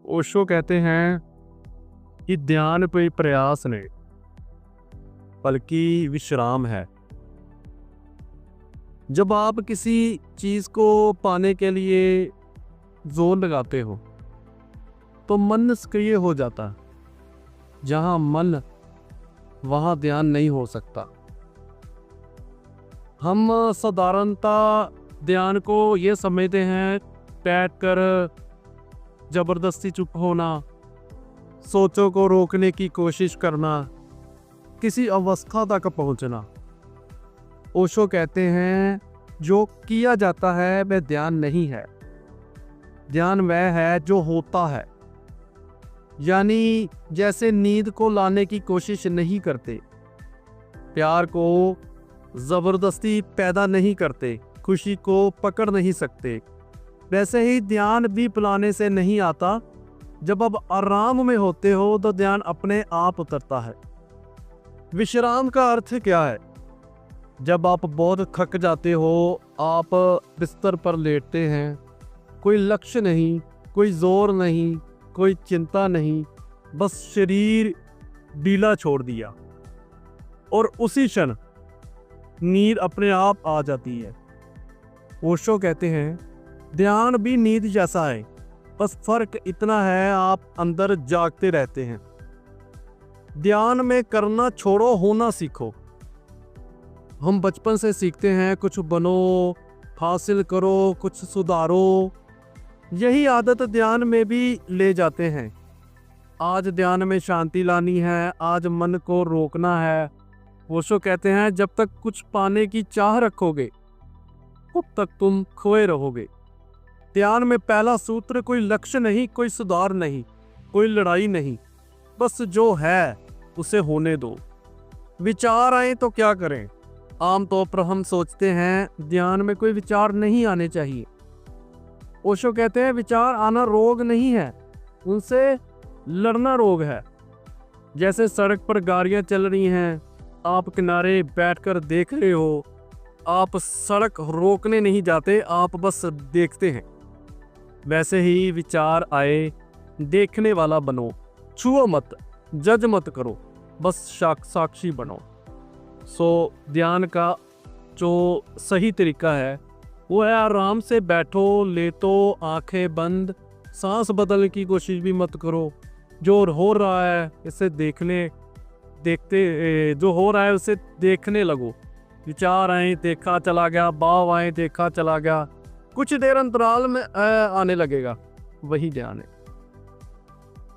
ओशो कहते हैं कि ध्यान कोई प्रयास नहीं बल्कि विश्राम है। जब आप किसी चीज को पाने के लिए जोर लगाते हो तो मन सक्रिय हो जाता है। जहां मन वहां ध्यान नहीं हो सकता। हम साधारणता ध्यान को ये समझते हैं बैठ कर जबरदस्ती चुप होना, सोचों को रोकने की कोशिश करना, किसी अवस्था तक पहुंचना। ओशो कहते हैं जो किया जाता है वह ध्यान नहीं है। ध्यान वह है जो होता है। यानी जैसे नींद को लाने की कोशिश नहीं करते, प्यार को जबरदस्ती पैदा नहीं करते, खुशी को पकड़ नहीं सकते, वैसे ही ध्यान भी बुलाने से नहीं आता। जब आप आराम में होते हो तो ध्यान अपने आप उतरता है। विश्राम का अर्थ क्या है? जब आप बहुत थक जाते हो, आप बिस्तर पर लेटते हैं, कोई लक्ष्य नहीं, कोई जोर नहीं, कोई चिंता नहीं, बस शरीर ढीला छोड़ दिया और उसी क्षण नींद अपने आप आ जाती है। ओशो कहते हैं ध्यान भी नींद जैसा है, बस फर्क इतना है आप अंदर जागते रहते हैं। ध्यान में करना छोड़ो, होना सीखो। हम बचपन से सीखते हैं कुछ बनो, हासिल करो, कुछ सुधारो। यही आदत ध्यान में भी ले जाते हैं। आज ध्यान में शांति लानी है, आज मन को रोकना है। ओशो कहते हैं जब तक कुछ पाने की चाह रखोगे तब तक तुम खोए रहोगे। ध्यान में पहला सूत्र कोई लक्ष्य नहीं, कोई सुधार नहीं, कोई लड़ाई नहीं, बस जो है उसे होने दो। विचार आए तो क्या करें? आमतौर पर हम सोचते हैं ध्यान में कोई विचार नहीं आने चाहिए। ओशो कहते हैं विचार आना रोग नहीं है, उनसे लड़ना रोग है। जैसे सड़क पर गाड़ियां चल रही हैं, आप किनारे बैठकर देख रहे हो, आप सड़क रोकने नहीं जाते, आप बस देखते हैं। वैसे ही विचार आए, देखने वाला बनो, छुओ मत, जज मत करो, बस साक्षी बनो। ध्यान का जो सही तरीका है वो है आराम से बैठो, लेटो, आंखें बंद, सांस बदलने की कोशिश भी मत करो। जो हो रहा है इसे जो हो रहा है उसे देखने लगो। विचार आए देखा चला गया, भाव आए देखा चला गया, कुछ देर अंतराल में आने लगेगा, वही ध्यान है।